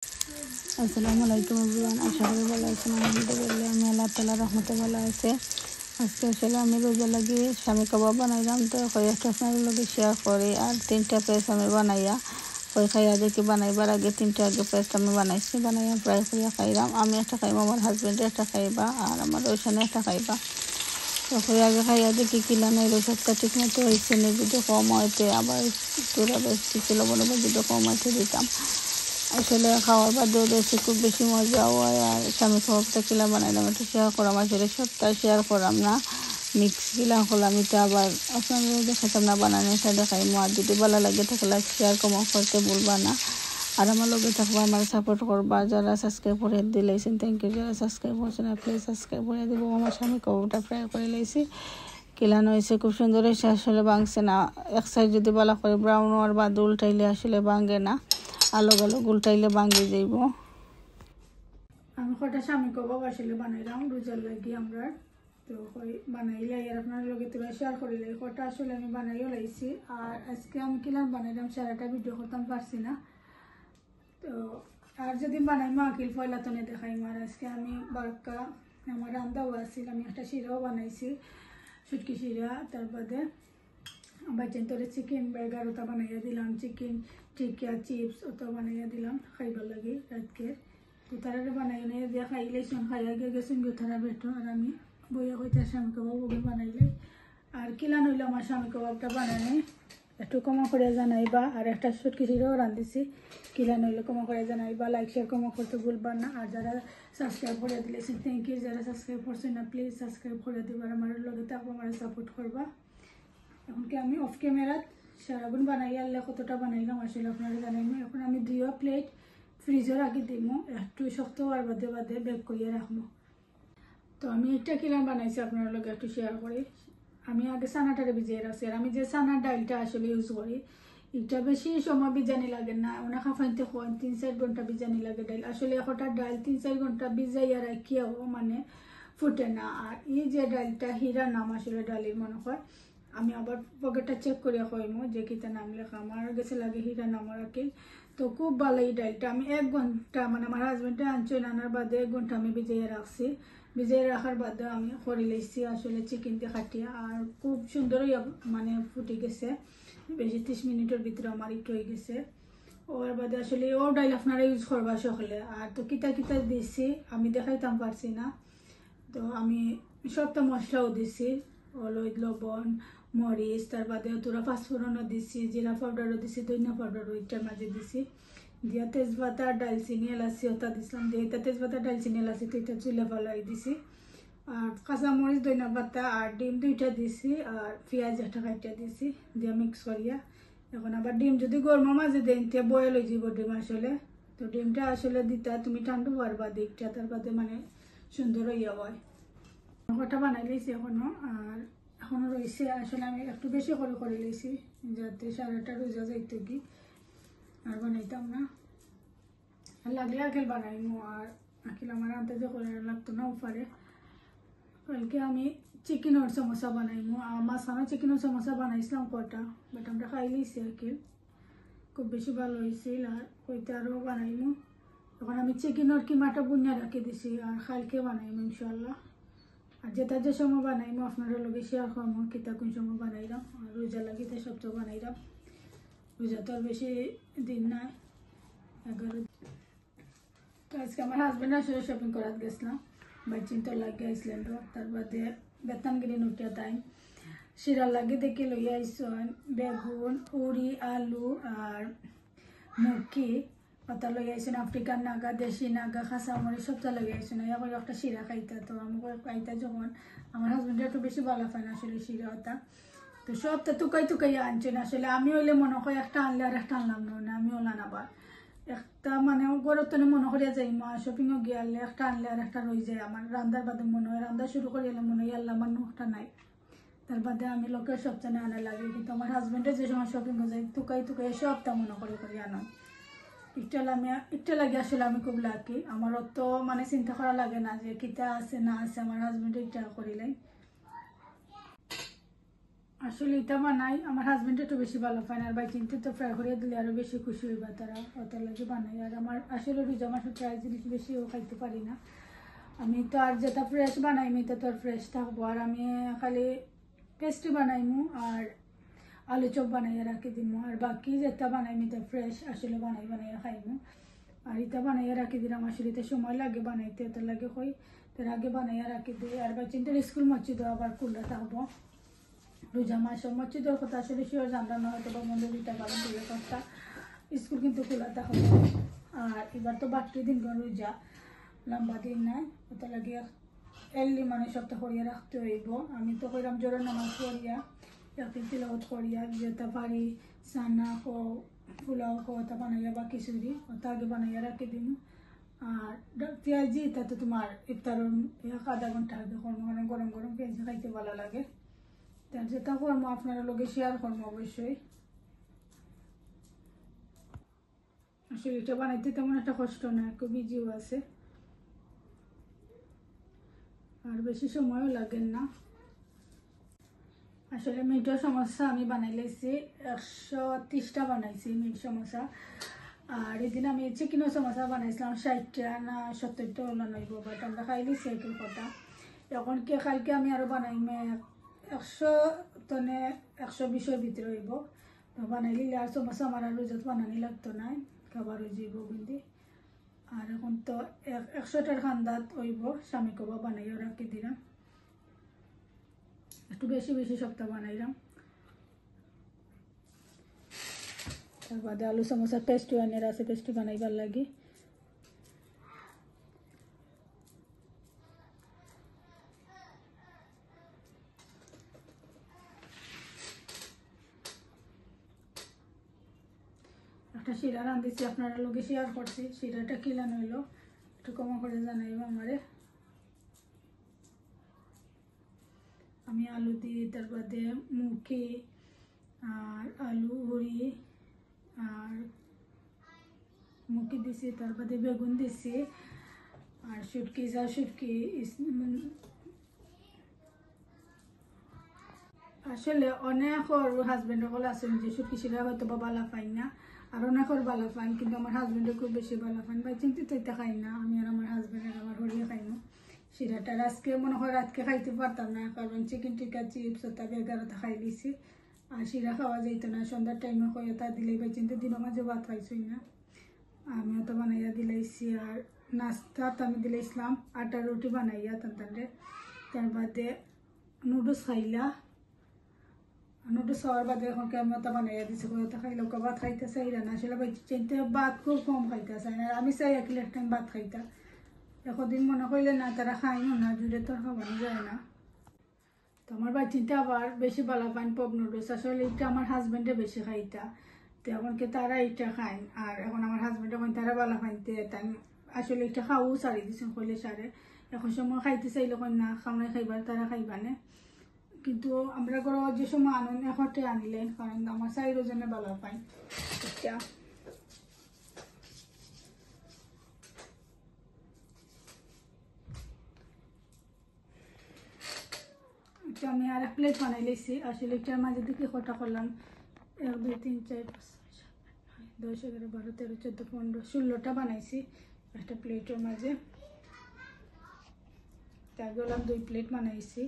আসসালামু আলাইকুম এভরিওয়ান, আশা করি ভালো আছেন। আলহামদুলিল্লাহ আমি আল্লাহ তাআলার রহমতে ভালো আছে। আজকে আসলে আমি রোজা লাগিয়ে স্বামী কাবাব বানাইলাম, তো কয়েকটা আপনার লগে শেয়ার করি। আর 3টা পেস্ট আমি বানাইয়া কই খাইয়া দেখি বানাইবার আগে 3টা আগে পেস্ট আমি বানাইছি, বানাইয়া ফ্রাই করিয়া খাইলাম। আমি একটা খাইব, আমার হাজব্যান্ডে একটা খাইবা, আর আমার ওইখানে একটা খাইবা। তো কই আগে খাইয়া দেখি কিলা নাই সবটা ঠিক মতো হয়েছে না, যদি কম হইতে আবার তোরা বেশি ছিল বলে যদি কম হইতে দিতাম। আসলে খাওয়ার বাদেও দেখছি খুব বেশি মজা হয়। আর স্বামী কাবাবটা কিলা বানাইলাম একটু শেয়ার করাম, আসলে সবটা শেয়ার করাম না, মিক্স কিলা করলাম। এটা আবার আপনাদের দেখাতাম না, বানানোটা দেখাই। আর যদি ভালো লাগে তাহলে শেয়ার কমেন্ট করতে ভুলবা না। আর আমার লগে থাকবা, আমার সাপোর্ট করবা। যারা সাবস্ক্রাইব করে দিলেছেন থ্যাংক ইউ, যারা সাবস্ক্রাইব করছেন প্লিজ সাবস্ক্রাইব করে দিব। আমার স্বামী কাবাবটা ফ্রাই করে লাইছি, কিলানো হয়েছে খুব সুন্দর হয়েছে। আসলে ভাঙছে না, এক সাইড যদি ভালো করে ব্রাউন আর বা উল্টাইলে আসলে ভাঙে না, আলো উল্টাইলে ভাঙে যাইব। আমি কটা স্বামী কাবাব আসলে বানাইলাম রোজার লাগি আমরা, তো বানাইলে আর আপনার লগে তোরা শেয়ার করিলে কটা আসলে আমি বানাইও লাইছি। আর আজকে আমি কিলাম বানাইলাম সারাটা ভিডিও করতাম পারছি না, তো আর যদি বানাই মা আকিল ফয়লা তো দেখাই। আর আজকে আমি বারকা আমার রান্দাও আসছিল, আমি একটা শিরাও বানাইছি, সুটকি শিরা। তার বাদে বাচ্চান তোরে চিকেন বার্গার ওটা বানাইয়া দিলাম, চিকেন টিকিয়া চিপস ওটা বানাইয়া দিলাম খাইবার লাগে রাতকে। তো তারা বানাই নিয়ে দিয়ে খাইলেছেন, খাইয়া গিয়ে গেছেন গিয়ে তারা বেটো। আর আমি বইয়া হইতে স্বামী কাবাব ওগুলো বানাইলে। আর কিলা নইলে আমার স্বামী কাবাবটা বানাই একটু কমা করে জানাইবা। আর একটা সুটকি শিরাও রাঁধিছি, কিলা নইলে কমা করে জানাইবা। লাইক শেয়ার কমা করতে ভুলবার না। আর যারা সাবস্ক্রাইব করে দিলেছেন থ্যাংক ইউ, যারা সাবস্ক্রাইব করছেন না প্লিজ সাবস্ক্রাইব করে দিবার, আমার লগে থাকবো, আমার সাপোর্ট করবা। এখন কি আমি অফ ক্যামেরাত সারাগুন বানাই আনলে কতটা বানাইলাম আসলে আপনারা জানেন। এখন আমি 2 প্লেট ফ্রিজে রাখি দিব, একটু শক্ত হওয়ার বাদে বাদে বেক করিয়ে রাখবো। তো আমি একটা কিলাম বানাইছি আপনার লগে একটু শেয়ার করি। আমি আগে চানাটারে ভিজিয়ে রাখছি। আর আমি যে চানার ডালটা আসলে ইউজ করি, এটা বেশি সময় বিজানি লাগে না, ওনা খাফাইতে 3-4 ঘন্টা বিজানি লাগে ডাল। আসলে একটা ডাল 3-4 ঘন্টা ভিজাইয়া রাখিয়াও মানে ফুটে না। আর এই যে ডালটা হীরা নাম আসলে ডালের মনে হয়, আমি আবার পকেটটা চেক করিয়া কইমো যে কিতা নাম লেখা, আমার গেছে লাগে হীরা নাম রাখি। তো খুব ভালো এই ডালটা। আমি 1 ঘন্টা মানে আমার হাজব্যান্ডে আনছেন আনার বাদে 1 ঘন্টা আমি ভিজাইয়া রাখছি। ভিজাই রাখার বাদে আমি করে লাইছি আসলে চিকেন দিয়ে কাটিয়া। আর খুব সুন্দর মানে ফুটে গেছে, বেশি 30 মিনিটের ভিতরে আমার একটু হয়ে গেছে। ওর বাদে আসলে ও ডাইল আপনারা ইউজ করবা সকলে। আর তো কিতা কিতা দিছি আমি দেখাইতাম পারছি না, তো আমি সবটা মশলাও দিছি, হলুদ লবণ মরিচ, তার বাদে তোরা পাঁচফোড়নও দিছি, জিরা পাউডারও দিছি, ধনিয়া পাউডারও এটার মাঝে দিছি, দিয়া তেজপাতা ডালচিনি এলাচি ওটা দিছিলাম, দিয়ে এটা তেজপাতা ডালচিনি এলাচি তো এটা চুলে ফেলাই দিছি। আর কাঁচামরিচ ধনিয়া পাতা আর ডিম 2টা দিছি, আর পেঁয়াজ একটা কাটিয়া দিছি, দিয়ে মিক্স করিয়া। এখন আবার ডিম যদি গরমের মাঝে দেন তে বয়েল হয়ে যাব ডিম আসলে। তো ডিমটা আসলে দিতা তুমি ঠান্ডা পারবা দিকটা, তার বাদে মানে সুন্দর হইয়া হয়। ওটা বানাই লাইছি এখনো, আর এখনো রয়েছে। আসলে আমি একটু বেশি করে লাইছি যাতে সারাটা রোজা যাইতো কি, আর বানাইতাম না। আর লাগলে আকেল বানাইমো, আর আকেল আমার আনতে করে লাগতো না উপারে। কালকে আমি চিকেনের সমোসা বানাইমো, আর মাঝখানে চিকেনের সমোসা বানাইছিলাম কটা, বাট আমরা খাই লাইছি আকেল, খুব বেশি ভালো হয়েছিল। আর ওইটা আরও বানাইমো। এখন আমি চিকেনের কিমাটা বুনিয়া রাখি দিছি, আর কালকে বানাইমো ইনশাল্লাহ। আর যেটা যে সময় বানাইমো আপনারা লগে শেয়ার করবো কিতা কোন সময় বানাইলাম। আর রোজা লাগিতে সবচেয়ে বানাইলাম, রোজা তো আর বেশি দিন নাই, 11। তো আজকে আমার হাজব্যান্ড আসলে শপিং করাতে গেছিলাম, বাচ্চিন তো লাগিয়ে আইসলেন। তার বাদে বেতনগিরি নুটিয়া টাইম শিরার লাগে দেখে লইয়া আইসন বেগুন উড়ি আলু আর মুরকি ওটা লইয়া আইসন, আফ্রিকান নাগা দেশি নাগা খাঁচামরিচ সবটা লইয়া আইসন। এখন একটা শিরা খাইতা, তো আমাকে খাইতা যখন আমার হাজব্যান্ডের একটু বেশি ভালো পায় না আসলে শিরা ওটা, তো সবটা টুকাই আনছেন। আসলে আমি হইলে মনে হয় একটা আনলে আর একটা আনলাম না, আমি ওলা নাবার একটা মানে গরত তো মনে করিয়া যাই মা শপিংও গিয়ালে একটা আনলে আর একটা রয়ে যায়। আমার রান্দার বাদে মনে হয় রান্না শুরু করিলে মনে হয় আল্লাহ আমার একটা নাই, তার বাদে আমি লোকের সবচেয়ে আনা লাগে। কিন্তু আমার হাজব্যান্ডের যে সময় শপিংও যাই টুকাই সবটা মনে করে আনো। একটা লাগে আসলে আমি খুব লাকি, আমার অত মানে চিন্তা করা লাগে না যে কিতা আছে না আছে, আমার হাজব্যান্ডে ইটা করিলেন। আসলে এটা বানাই আমার হাজবেন্ড একটু বেশি ভালো পায় আর বাই চিনতে তো ফ্রাই করে দিলে আরো বেশি খুশি হইবা তারা, ওটা লাগে বানাই। আর আমার আসলে রোজা মাসে ফ্রাই জিনিস বেশিও খাইতে পারি না আমি, তো আর যেটা ফ্রেশ বানাইমি তো তোর ফ্রেশ থাকবো। আর আমি খালি পেস্ট্রি বানাইমু আর আলু চপ বানাইয়া রাখি দিমু, আর বাকি যেটা বানাইমি তো ফ্রেশ আসলে বানাইয়া খাইমু। আর এটা বানাইয়া রাখি দিলাম, আসলে এটা সময় লাগে বানাইতে, এত লাগে কই তার আগে বানাইয়া রাখি দিই। আর বাচ্চাদের স্কুল মসজিদও আবার খোলা থাকবো রোজা মাসে, মসজিদের কথা আসলে শিওর জানতাম না, হয়তো বা মন্দির দিতে পারেন পুজোর কথা, স্কুল কিন্তু খোলা থাকবো। আর এবার তো বাকি দিন রোজা লম্বা দিন নাই, ওটা লাগে এর্লি মানে সপ্তাহ করিয়া রাখতে হইব। আমি তো কইলাম জোরের নামাজ পড়িয়া একদিন তিলাওয়াত করিয়া যেতে পারি সানা খো পোলাও খো ওটা বানাইয়া বা খিচুড়ি ওটা আগে বানাইয়া রাখি দিন। আর পেঁয়াজি এটা তো তোমার ইফতারের আধা ঘন্টা আগে করবো, কারণ গরম গরম পেঁয়াজি খাইতে ভালো লাগে। তার যেটা করবো আপনারা লোকে শেয়ার করবো অবশ্যই। আসলে এটা বানাইতে তেমন একটা কষ্ট না, একটু বিজিও আছে আর বেশি সময়ও লাগেন না। আসলে মিটের সমস্যা আমি বানাই লাইছি 130টা বানাইছি মিট সমস্যা। আর এদিন আমি চিকেনের সমস্যা বানাইছিলাম 60টা না 70টা হলো নইব, বাট আমরা খাইলি সাইকেল কটা। এখন কে কালকে আমি আরও বানাইমে 100 তনে 120-এর ভিতরে হইব, তো বানাইলি আর সমস্যা আমার আর রোজত বানানি লাগতো না, খাবার হয়ে যাইব কিন্তু। আর এখন তো 100টার খান্দাত হইব স্বামী কবা বানাইও রাখি দিলাম, একটু বেশি বেশি সপ্তাহ বানাইলাম। তার বাদে আলু সমোসা পেস্ট্রি আনিয়ে আছে, পেস্ট্রি বানাইবার লাগে। একটা শিরা রাঁধিছি আপনারা লোকে শেয়ার করছি, শিরাটা কিলানো হইলো একটু কমা করে জানাইব আমারে। আমি আলু দিই, তার বাদে মুখি আর আলু হরি আর মুখি দিছি, তার বাদে বেগুন দিছি আর শুটকি আসলে অনেকর হাজবেন্ড সকল আছেন যে শুটকি শিরা হয়তো বা বালা পাই না, আর অনেকর বালা পাইন, কিন্তু আমার হাজবেন্ডে খুব বেশি বালা পাইন। বাই চিন্তিত এটা খাই না আমি আর আমার হাজবেন্ডের আমার হরিয়ে খাই না শিরাটা। আজকে মনে হয় রাতকে খাইতে পারতাম না, কারণ চিকেন টিকা চিপস ওটা 11টা খাই দিছি আর শিরা খাওয়া যাইতো না। সন্ধ্যার টাইমে কয়ে তা দিলেই বাই চিন্তা দিনের মাঝে ভাত খাইছই না, আমিও তো বানাইয়া দিলাইছি। আর নাস্তাত আমি দিলাইছিলাম আটার রুটি বানাইয়া তান্তারে, তার বাদে নুডলস খাইলা, নুডলস খাওয়ার বাদে এখন আমি ওটা বানাইয়া দিছি, ওটা খাইলে ওকে ভাত খাইতে চাইলা না। আসলে বাই চিনতে ভাত খুব কম খাইতে চাই না, আমি চাই এক টাইম ভাত খাইতা, একদিন মনে করলে না তারা খাইও না, জুড়ে তো খাওয়ানো যায় না। তো আমার বাচ্চিটা আবার বেশি ভালো পান পপ নুডলস, আসলে এটা আমার হাজবেন্ডে বেশি খাইতা, তো এমনকি তারা এটা খায়। আর এখন আমার হাজবেন্ড এখন তারা ভালো খাইতে তাই আসলে এটা খাওয়াও সারি দিচ্ছেন কইলে সারে, এখন সময় খাইতে চাইলে কই না খাওয়াই খাইবার তারা খাইবানে। কিন্তু আমরা ঘর যে সময় আনুন এখনটে আনিলেন, কারণ আমার চাইরো জনে ভালো পাই এটা। আমি আর এক প্লেট বানাই লেছি, আসলে এটার মাঝে দিকে কটা করলাম 1 2 3 4 5 6 7 8 9 10 11 12 13 14 15 16টা বানাইছি একটা প্লেটের মাঝে। তার গেলাম 2 প্লেট বানাইছি।